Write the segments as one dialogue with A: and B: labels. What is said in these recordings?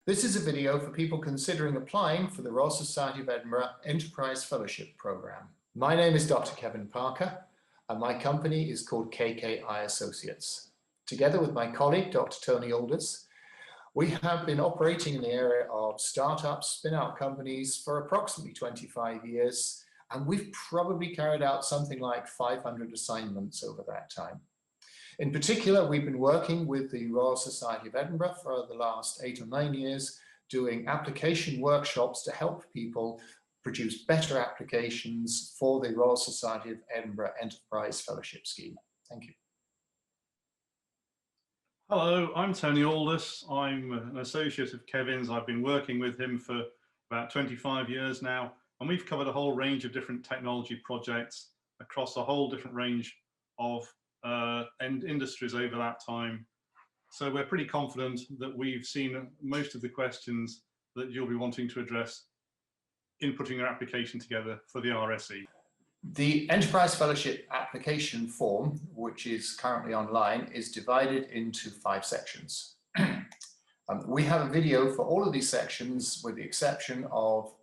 A: This is a video for people considering applying for the Royal Society of Edinburgh Enterprise Fellowship Programme. My name is Dr. Kevin Parker and my company is called KKi Associates. Together with my colleague, Dr. Tony Alhous, we have been operating in the area of startups, spin-out companies for approximately 25 years, and we've probably carried out something like 500 assignments over that time. In particular, we've been working with the Royal Society of Edinburgh for the last 8 or 9 years, doing application workshops to help people produce better applications for the Royal Society of Edinburgh Enterprise Fellowship Scheme. Thank you.
B: Hello, I'm Tony Alhous. I'm an associate of Kevin's. I've been working with him for about 25 years now, and we've covered a whole range of different technology projects across a whole different range of industries over that time. So we're pretty confident that we've seen most of the questions that you'll be wanting to address in putting your application together for the RSE.
A: The Enterprise Fellowship application form, which is currently online, is divided into 5 sections. We have a video for all of these sections with the exception of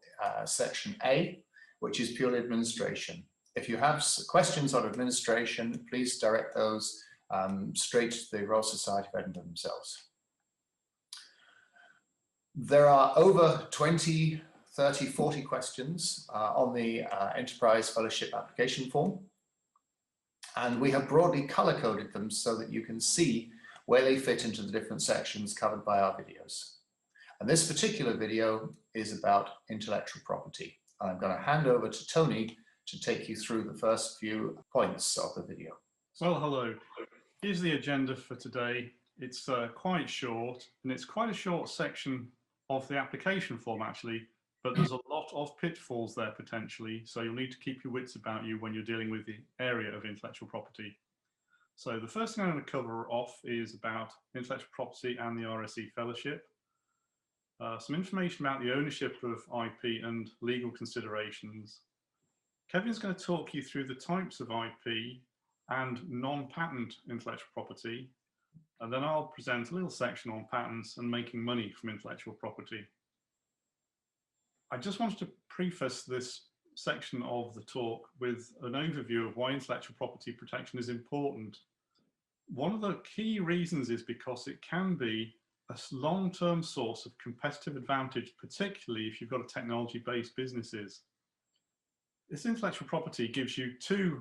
A: section A, which is purely administration. If you have questions on administration, please direct those straight to the Royal Society of Edinburgh themselves. There are over 20, 30, 40 questions on the Enterprise Fellowship application form, and we have broadly color-coded them so that you can see where they fit into the different sections covered by our videos. And this particular video is about intellectual property. I'm going to hand over to Tony to take you through the first few points of the video.
B: Well, hello. Here's the agenda for today. It's quite short, and it's quite a short section of the application form actually, but there's a lot of pitfalls there potentially, so you'll need to keep your wits about you when you're dealing with the area of intellectual property. So the first thing I'm going to cover off is about intellectual property and the RSE Fellowship. Some information about the ownership of IP and legal considerations. Kevin's going to talk you through the types of IP and non-patent intellectual property, and then I'll present a little section on patents and making money from intellectual property. I just wanted to preface this section of the talk with an overview of why intellectual property protection is important. One of the key reasons is because it can be a long-term source of competitive advantage, particularly if you've got a technology-based businesses. This intellectual property gives you 2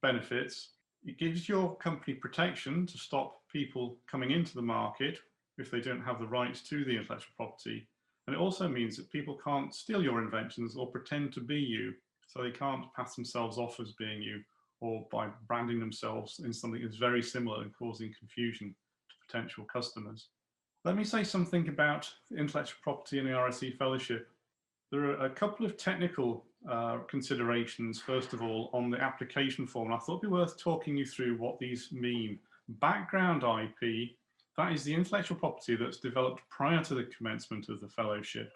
B: benefits. It gives your company protection to stop people coming into the market if they don't have the rights to the intellectual property. And it also means that people can't steal your inventions or pretend to be you. So they can't pass themselves off as being you or by branding themselves in something that's very similar and causing confusion to potential customers. Let me say something about intellectual property in the RSE Fellowship. There are a couple of technical considerations, first of all, on the application form. I thought it'd be worth talking you through what these mean. Background IP, that is the intellectual property that's developed prior to the commencement of the fellowship.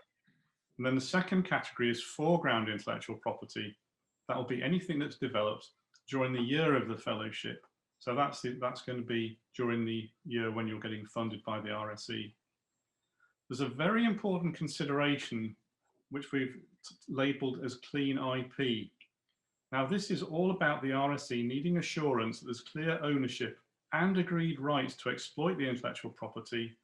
B: And then the second category is foreground intellectual property. That will be anything that's developed during the year of the fellowship. So that's going to be during the year when you're getting funded by the RSE. There's a very important consideration which we've labeled as clean IP. Now this is all about the RSE needing assurance that there's clear ownership and agreed rights to exploit the intellectual property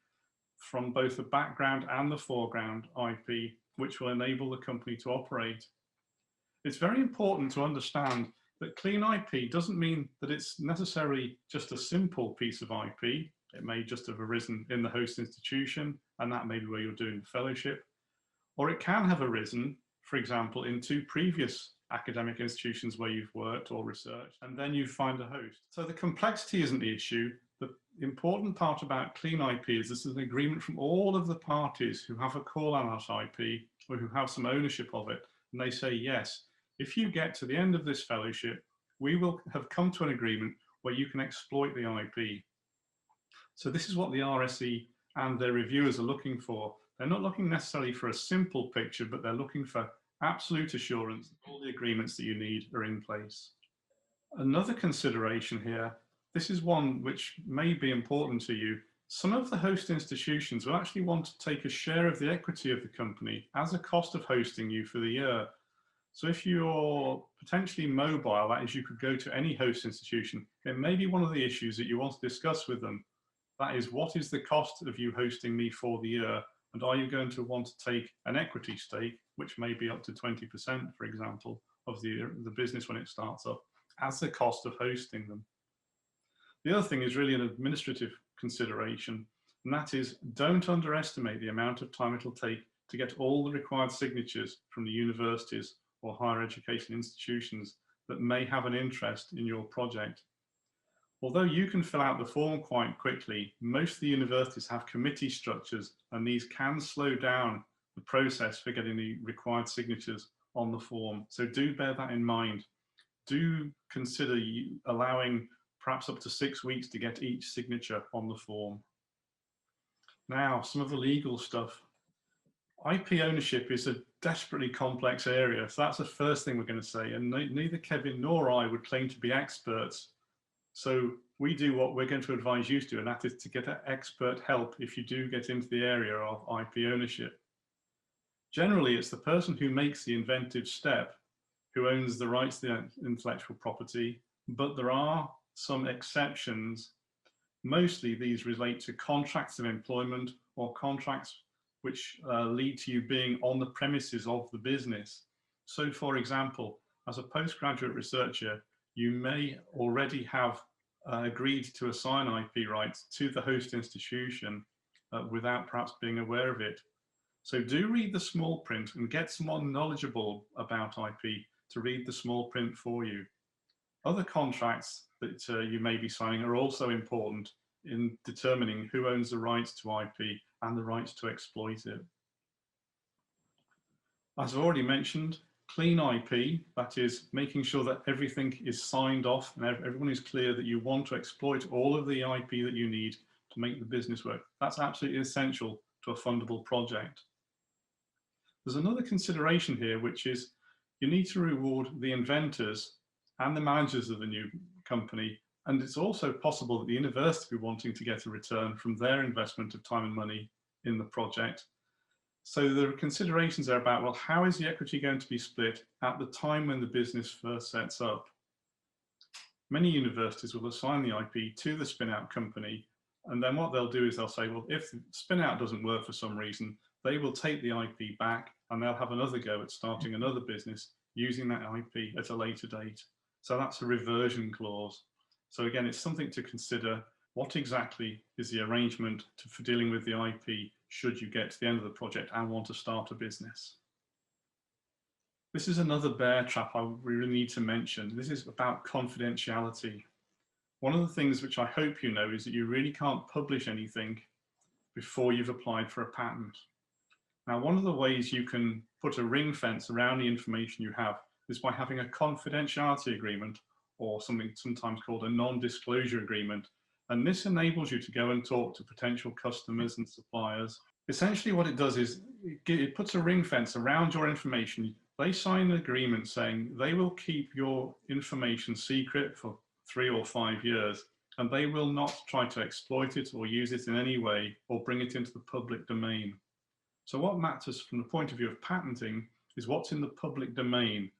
B: from both the background and the foreground IP, which will enable the company to operate. It's very important to understand that clean IP doesn't mean that it's necessarily just a simple piece of IP. It may just have arisen in the host institution, and that may be where you're doing the fellowship. Or it can have arisen, for example, in 2 previous academic institutions where you've worked or researched, and then you find a host. So the complexity isn't the issue. The important part about clean IP is this is an agreement from all of the parties who have a call on that IP or who have some ownership of it. And they say, yes, if you get to the end of this fellowship, we will have come to an agreement where you can exploit the IP. So this is what the RSE and their reviewers are looking for. They're not looking necessarily for a simple picture, but they're looking for absolute assurance that all the agreements that you need are in place. Another consideration here, this is one which may be important to you, Some of the host institutions will actually want to take a share of the equity of the company as a cost of hosting you for the year. So if you're potentially mobile, that is, you could go to any host institution, it may be one of the issues that you want to discuss with them. That is, what is the cost of you hosting me for the year? And are you going to want to take an equity stake, which may be up to 20%, for example, of the business when it starts up, as the cost of hosting them? The other thing is really an administrative consideration, and that is, don't underestimate the amount of time it'll take to get all the required signatures from the universities or higher education institutions that may have an interest in your project. Although you can fill out the form quite quickly, most of the universities have committee structures, and these can slow down the process for getting the required signatures on the form. So do bear that in mind. Do consider allowing perhaps up to 6 weeks to get each signature on the form. Now, some of the legal stuff. IP ownership is a desperately complex area, so that's the first thing we're going to say, and neither Kevin nor I would claim to be experts. So we do what we're going to advise you to do, and that is to get expert help if you do get into the area of IP ownership. Generally, it's the person who makes the inventive step who owns the rights to the intellectual property, but there are some exceptions. Mostly these relate to contracts of employment or contracts which lead to you being on the premises of the business. So for example, as a postgraduate researcher, you may already have agreed to assign IP rights to the host institution without perhaps being aware of it. So do read the small print and get someone knowledgeable about IP to read the small print for you. Other contracts that you may be signing are also important in determining who owns the rights to IP and the rights to exploit it. As I've already mentioned, clean IP, that is making sure that everything is signed off and everyone is clear that you want to exploit all of the IP that you need to make the business work. That's absolutely essential to a fundable project. There's another consideration here, which is you need to reward the inventors and the managers of the new company. And it's also possible that the university will be wanting to get a return from their investment of time and money in the project. So the considerations are about, well, how is the equity going to be split at the time when the business first sets up? Many universities will assign the IP to the spin-out company, and then what they'll do is they'll say, well, if the spin-out doesn't work for some reason, they will take the IP back and they'll have another go at starting another business using that IP at a later date. So that's a reversion clause. So again, it's something to consider. What exactly is the arrangement for dealing with the IP should you get to the end of the project and want to start a business? This is another bear trap I really need to mention. This is about confidentiality. One of the things which I hope you know is that you really can't publish anything before you've applied for a patent. Now, one of the ways you can put a ring fence around the information you have is by having a confidentiality agreement, or something sometimes called a non-disclosure agreement. And this enables you to go and talk to potential customers and suppliers. Essentially what it does is it puts a ring fence around your information. They sign an agreement saying they will keep your information secret for 3 or 5 years, and they will not try to exploit it or use it in any way or bring it into the public domain. So what matters from the point of view of patenting is what's in the public domain.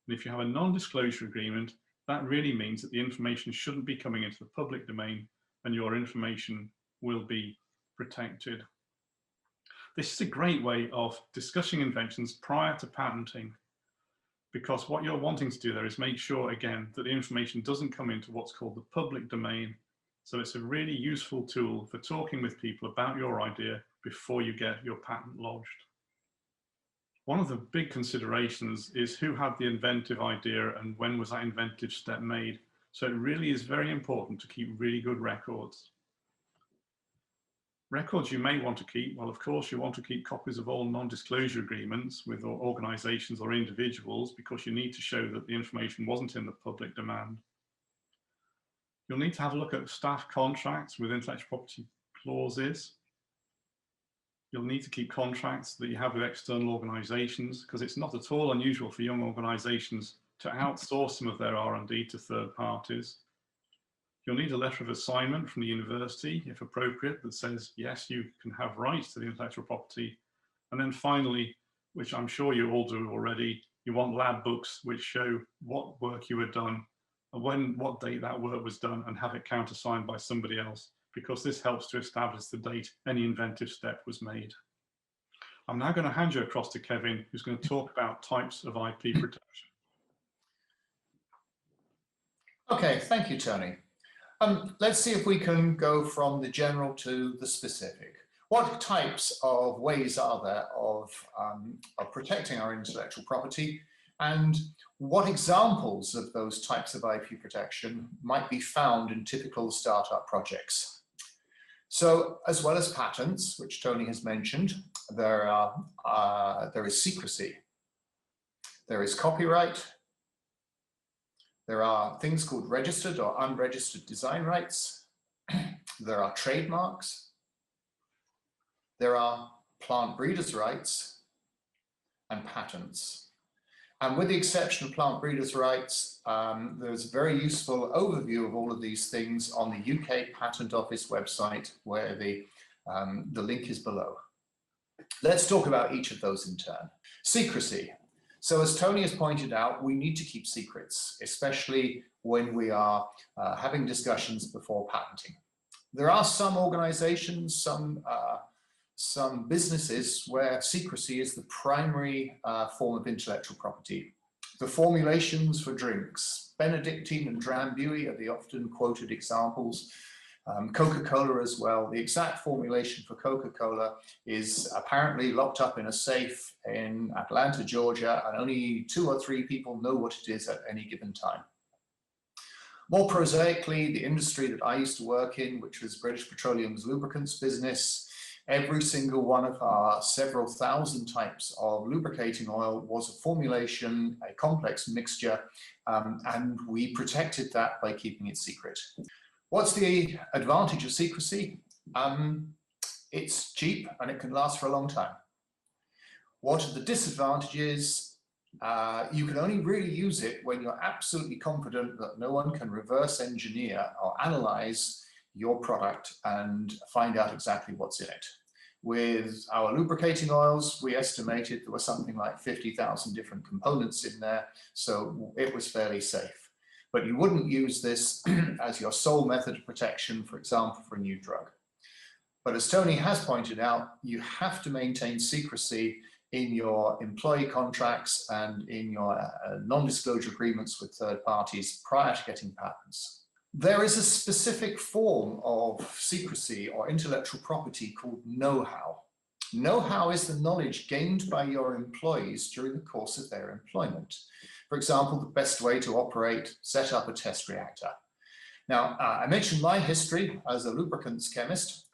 B: And if you have a non-disclosure agreement, that really means that the information shouldn't be coming into the public domain and your information will be protected. This is a great way of discussing inventions prior to patenting, because what you're wanting to do there is make sure, again, that the information doesn't come into what's called the public domain. So it's a really useful tool for talking with people about your idea before you get your patent lodged. One of the big considerations is who had the inventive idea and when was that inventive step made. So it really is very important to keep really good records. Records you may want to keep, well, of course, you want to keep copies of all non-disclosure agreements with organizations or individuals, because you need to show that the information wasn't in the public domain. You'll need to have a look at staff contracts with intellectual property clauses. You'll need to keep contracts that you have with external organizations, because it's not at all unusual for young organizations to outsource some of their R&D to third parties. You'll need a letter of assignment from the university, if appropriate, that says, yes, you can have rights to the intellectual property. And then finally, which I'm sure you all do already, you want lab books which show what work you had done, and what date that work was done, and have it countersigned by somebody else, because this helps to establish the date any inventive step was made. I'm now going to hand you across to Kevin, who's going to talk about types of IP protection.
A: Okay, thank you, Tony. Let's see if we can go from the general to the specific. What types of ways are there of protecting our intellectual property, and what examples of those types of IP protection might be found in typical startup projects? So, as well as patents, which Tony has mentioned, there is secrecy, there is copyright, there are things called registered or unregistered design rights, there are trademarks, there are plant breeders' rights and patents. And with the exception of plant breeders' rights, there's a very useful overview of all of these things on the UK Patent Office website, where the link is below. Let's talk about each of those in turn. Secrecy. So as Tony has pointed out, we need to keep secrets, especially when we are having discussions before patenting. There are some organizations, some businesses where secrecy is the primary form of intellectual property. The formulations for drinks, Benedictine and Drambuie are the often quoted examples. Coca-Cola as well. The exact formulation for Coca-Cola is apparently locked up in a safe in Atlanta, Georgia, and only 2 or 3 people know what it is at any given time. More prosaically, the industry that I used to work in, which was British Petroleum's lubricants business, every single one of our several thousand types of lubricating oil was a formulation, a complex mixture, and we protected that by keeping it secret. What's the advantage of secrecy? It's cheap and it can last for a long time. What are the disadvantages? You can only really use it when you're absolutely confident that no one can reverse engineer or analyze your product and find out exactly what's in it. With our lubricating oils, we estimated there were something like 50,000 different components in there, so it was fairly safe. But you wouldn't use this as your sole method of protection, for example, for a new drug. But as Tony has pointed out, you have to maintain secrecy in your employee contracts and in your non-disclosure agreements with third parties prior to getting patents. There is a specific form of secrecy or intellectual property called know-how. Know-how is the knowledge gained by your employees during the course of their employment. For example, the best way to set up a test reactor. Now, I mentioned my history as a lubricants chemist.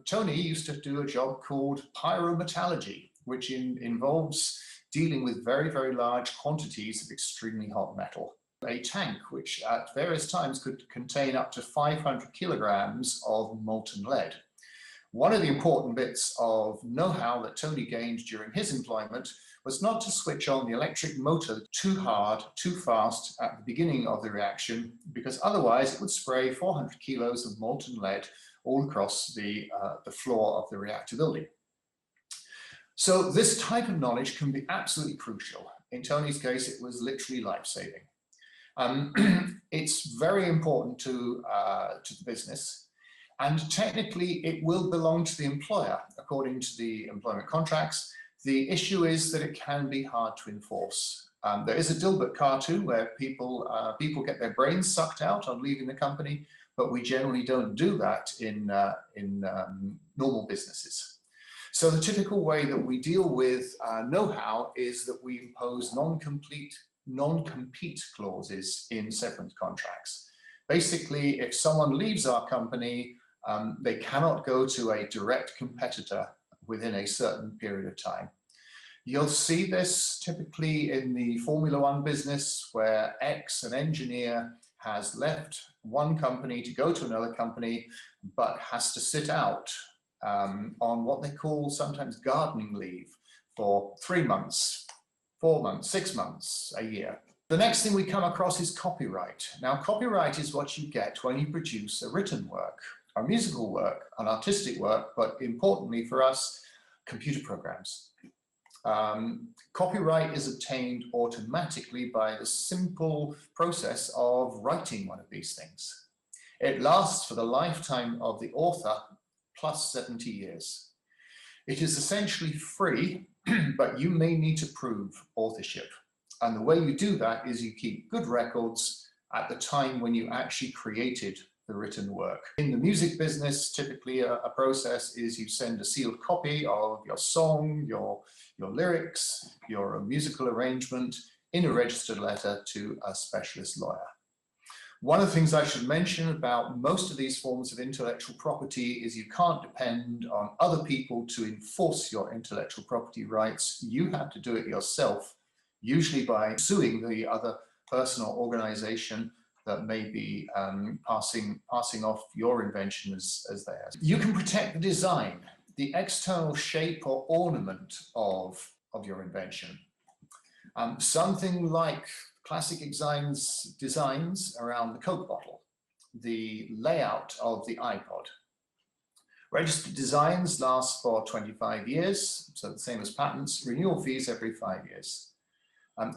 A: Tony used to do a job called pyrometallurgy, which involves dealing with very, very large quantities of extremely hot metal. A tank, which at various times could contain up to 500 kilograms of molten lead. One of the important bits of know-how that Tony gained during his employment was not to switch on the electric motor too hard, too fast at the beginning of the reaction, because otherwise it would spray 400 kilos of molten lead all across the floor of the reactor building. So this type of knowledge can be absolutely crucial. In Tony's case, it was literally life-saving. It's very important to the business, and technically it will belong to the employer according to the employment contracts. The issue is that it can be hard to enforce. There is a Dilbert cartoon where people get their brains sucked out on leaving the company, but we generally don't do that in normal businesses. So the typical way that we deal with know-how is that we impose non-compete clauses in severance contracts. Basically, if someone leaves our company, they cannot go to a direct competitor within a certain period of time. You'll see this typically in the Formula One business, where an engineer has left one company to go to another company, but has to sit out on what they call sometimes gardening leave for 3 months, 4 months, 6 months, a year. The next thing we come across is copyright. Now, copyright is what you get when you produce a written work, a musical work, an artistic work, but importantly for us, computer programs. Copyright is obtained automatically by the simple process of writing one of these things. It lasts for the lifetime of the author plus 70 years. It is essentially free, but you may need to prove authorship. And the way you do that is you keep good records at the time when you actually created the written work. In the music business, typically a process is you send a sealed copy of your song, your lyrics, your musical arrangement in a registered letter to a specialist lawyer. One of the things I should mention about most of these forms of intellectual property is you can't depend on other people to enforce your intellectual property rights. You have to do it yourself, usually by suing the other person or organization that may be passing off your invention as theirs. You can protect the design, the external shape or ornament of your invention. Something like classic designs around the Coke bottle, the layout of the iPod. Registered designs last for 25 years, so the same as patents, renewal fees every 5 years.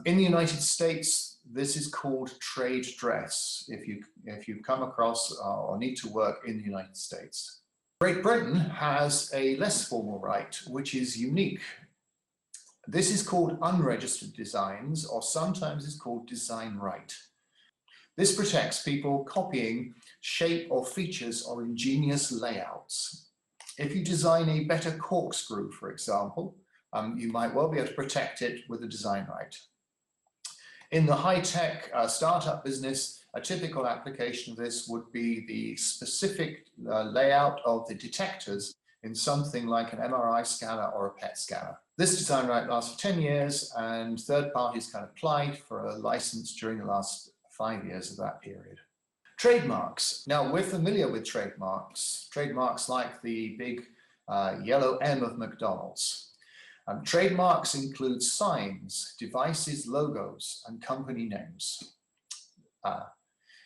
A: In the United States, this is called trade dress, if you come across or need to work in the United States. Great Britain has a less formal right, which is unique. This is called unregistered designs, or sometimes it's called design right. This protects people copying shape or features or ingenious layouts. If you design a better corkscrew, for example, you might well be able to protect it with a design right. In the high-tech startup business, a typical application of this would be the specific layout of the detectors in something like an MRI scanner or a PET scanner. This design right lasts for 10 years, and third parties can apply for a license during the last 5 years of that period. Trademarks. Now, we're familiar with trademarks like the big yellow M of McDonald's. Trademarks include signs, devices, logos, and company names.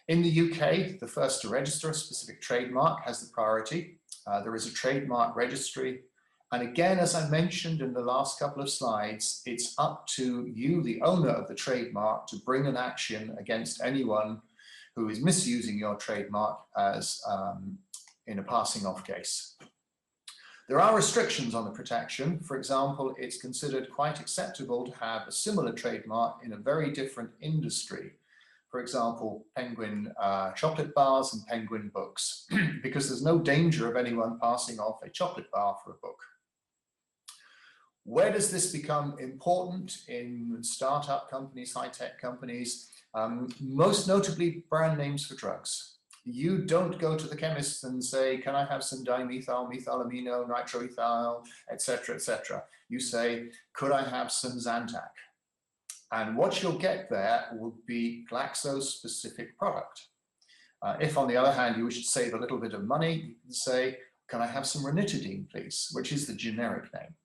A: In the UK, the first to register a specific trademark has the priority. There is a trademark registry. And again, as I mentioned in the last couple of slides, it's up to you, the owner of the trademark, to bring an action against anyone who is misusing your trademark as in a passing off case. There are restrictions on the protection. For example, it's considered quite acceptable to have a similar trademark in a very different industry. For example, Penguin chocolate bars and Penguin books, because there's no danger of anyone passing off a chocolate bar for a book. Where does this become important in startup companies, high-tech companies? Most notably, brand names for drugs. You don't go to the chemist and say, can I have some dimethyl, methylamino, nitroethyl, etc., etc. You say, could I have some Zantac? And what you'll get there will be Glaxo's specific product. If, on the other hand, you wish to save a little bit of money, you can say, can I have some ranitidine, please, which is the generic name.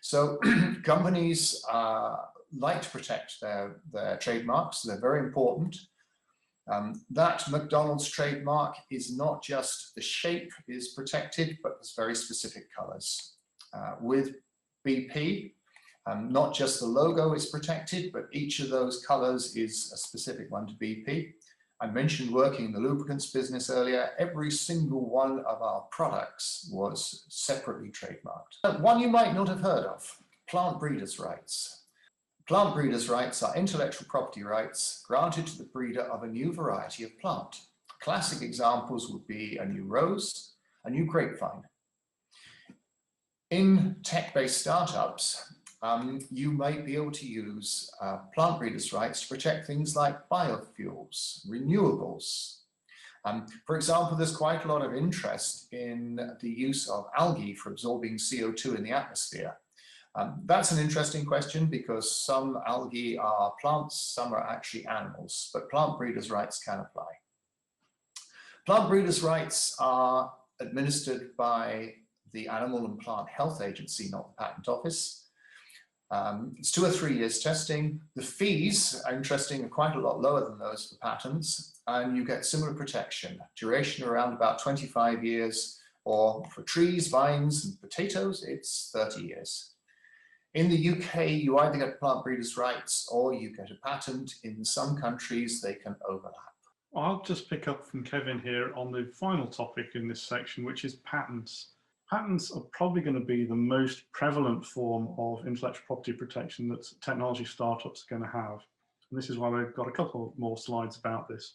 A: So companies like to protect their trademarks. They're very important. That McDonald's trademark is not just the shape is protected, but there's very specific colors. With BP, not just the logo is protected, but each of those colors is a specific one to BP. I mentioned working in the lubricants business earlier. Every single one of our products was separately trademarked. One you might not have heard of, plant breeders' rights. Plant breeders' rights are intellectual property rights granted to the breeder of a new variety of plant. Classic examples would be a new rose, a new grapevine. In tech-based startups, you might be able to use plant breeders' rights to protect things like biofuels, renewables. For example, there's quite a lot of interest in the use of algae for absorbing CO2 in the atmosphere. That's an interesting question because some algae are plants, some are actually animals, but plant breeders' rights can apply. Plant breeders' rights are administered by the Animal and Plant Health Agency, not the Patent Office. It's 2 or 3 years testing. The fees are interesting and quite a lot lower than those for patents, and you get similar protection. Duration around about 25 years, or for trees, vines, and potatoes, it's 30 years. In the UK, you either get plant breeders' rights or you get a patent. In some countries, they can overlap.
B: I'll just pick up from Kevin here on the final topic in this section, which is patents. Patents are probably going to be the most prevalent form of intellectual property protection that technology startups are going to have. And this is why we've got a couple more slides about this.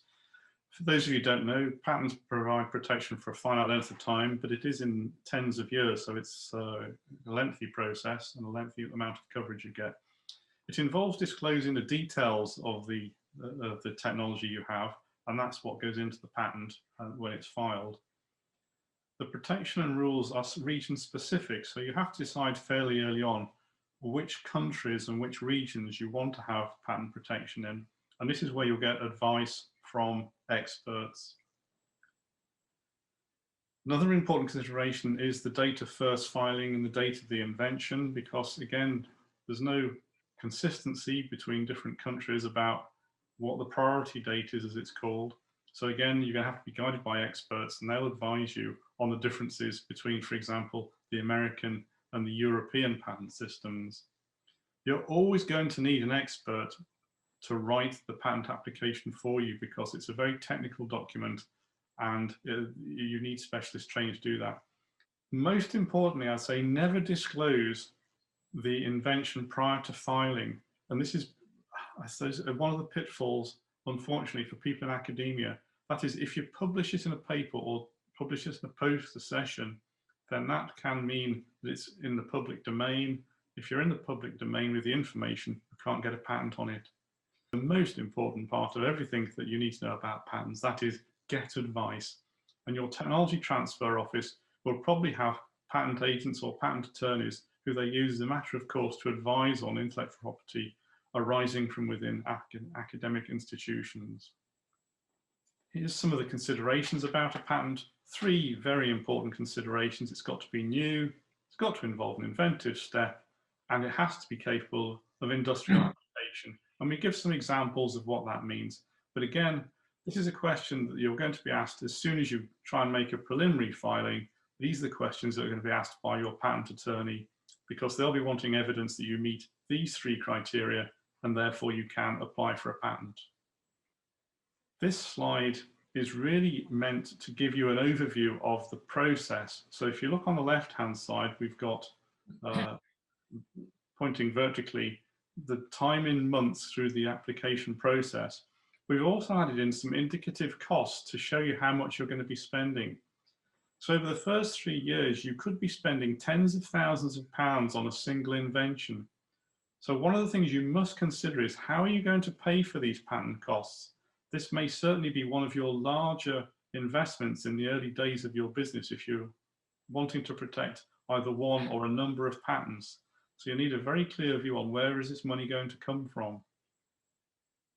B: For those of you who don't know, patents provide protection for a finite length of time, but it is in tens of years, so it's a lengthy process and a lengthy amount of coverage you get. It involves disclosing the details of the technology you have, and that's what goes into the patent when it's filed. The protection and rules are region specific, so you have to decide fairly early on which countries and which regions you want to have patent protection in. And this is where you'll get advice from experts. Another important consideration is the date of first filing and the date of the invention, because again, there's no consistency between different countries about what the priority date is, as it's called. So again, you're going to have to be guided by experts, and they'll advise you on the differences between, for example, the American and the European patent systems. You're always going to need an expert to write the patent application for you, because it's a very technical document and you need specialist training to do that. Most importantly, I'd say never disclose the invention prior to filing. And this is, I suppose, one of the pitfalls, unfortunately, for people in academia. That is, if you publish it in a paper or publish it in a poster session, then that can mean that it's in the public domain. If you're in the public domain with the information, you can't get a patent on it. The most important part of everything that you need to know about patents, that is, get advice. And your technology transfer office will probably have patent agents or patent attorneys who they use as a matter of course to advise on intellectual property arising from within academic institutions. Here's some of the considerations about a patent. 3 very important considerations. It's got to be new, it's got to involve an inventive step, and it has to be capable of industrial application. And we give some examples of what that means. But again, this is a question that you're going to be asked as soon as you try and make a preliminary filing. These are the questions that are going to be asked by your patent attorney, because they'll be wanting evidence that you meet these 3 criteria, and therefore you can apply for a patent. This slide is really meant to give you an overview of the process. So if you look on the left-hand side, we've got, pointing vertically, the time in months through the application process. We've also added in some indicative costs to show you how much you're going to be spending. So over the first 3 years, you could be spending tens of thousands of pounds on a single invention. So one of the things you must consider is, how are you going to pay for these patent costs? This may certainly be one of your larger investments in the early days of your business if you're wanting to protect either one or a number of patents. So you need a very clear view on where is this money going to come from.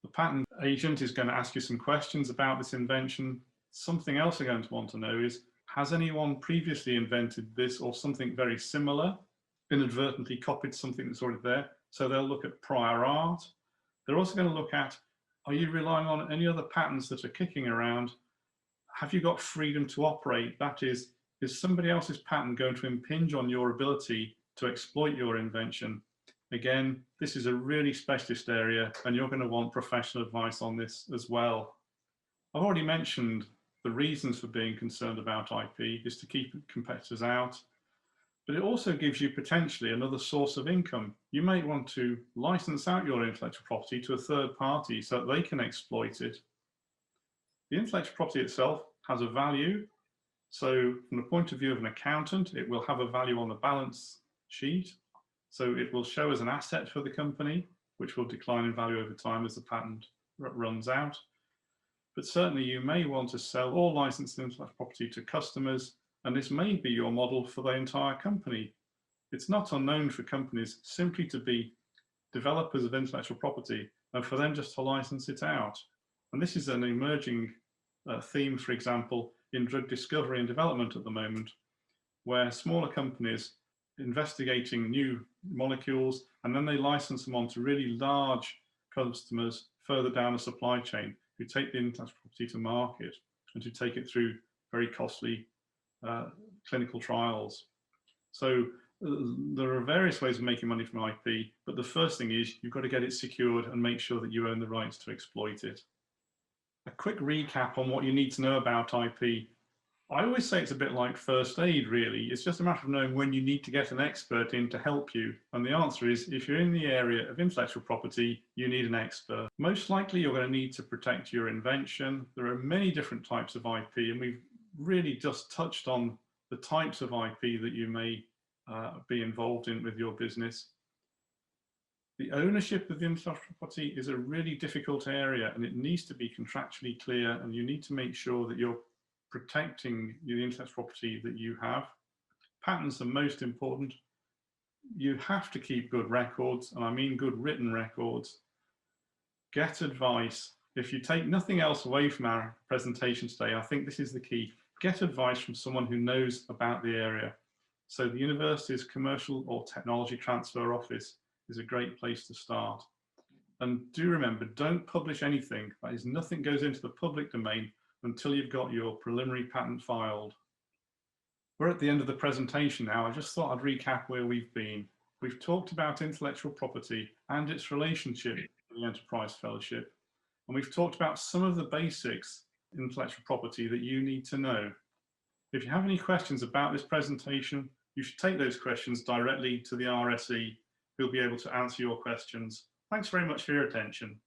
B: The patent agent is going to ask you some questions about this invention. Something else they're going to want to know is, has anyone previously invented this or something very similar, inadvertently copied something that's already there? So they'll look at prior art. They're also going to look at, are you relying on any other patents that are kicking around? Have you got freedom to operate? That is somebody else's patent going to impinge on your ability to exploit your invention? Again, this is a really specialist area, and you're going to want professional advice on this as well. I've already mentioned the reasons for being concerned about IP is to keep competitors out, but it also gives you potentially another source of income. You may want to license out your intellectual property to a third party so that they can exploit it. The intellectual property itself has a value. So from the point of view of an accountant, it will have a value on the balance sheet. So it will show as an asset for the company, which will decline in value over time as the patent runs out. But certainly you may want to sell or license intellectual property to customers, and this may be your model for the entire company. It's not unknown for companies simply to be developers of intellectual property and for them just to license it out. And this is an emerging theme, for example, in drug discovery and development at the moment, where smaller companies investigating new molecules, and then they license them on to really large customers further down the supply chain who take the intellectual property to market and to take it through very costly clinical trials. So there are various ways of making money from IP, but the first thing is you've got to get it secured and make sure that you own the rights to exploit it. A quick recap on what you need to know about IP. I always say it's a bit like first aid, really. It's just a matter of knowing when you need to get an expert in to help you. And the answer is, if you're in the area of intellectual property, you need an expert. Most likely, you're going to need to protect your invention. There are many different types of IP, and we've really just touched on the types of IP that you may be involved in with your business. The ownership of the intellectual property is a really difficult area, and it needs to be contractually clear, and you need to make sure that you're protecting the intellectual property that you have. Patents are most important. You have to keep good records, and I mean good written records. Get advice. If you take nothing else away from our presentation today, I think this is the key. Get advice from someone who knows about the area. So the university's commercial or technology transfer office is a great place to start. And do remember, don't publish anything. That is, nothing goes into the public domain until you've got your preliminary patent filed. We're at the end of the presentation now. I just thought I'd recap where we've been. We've talked about intellectual property and its relationship to the Enterprise Fellowship. And we've talked about some of the basics in intellectual property that you need to know. If you have any questions about this presentation, you should take those questions directly to the RSE, who'll be able to answer your questions. Thanks very much for your attention.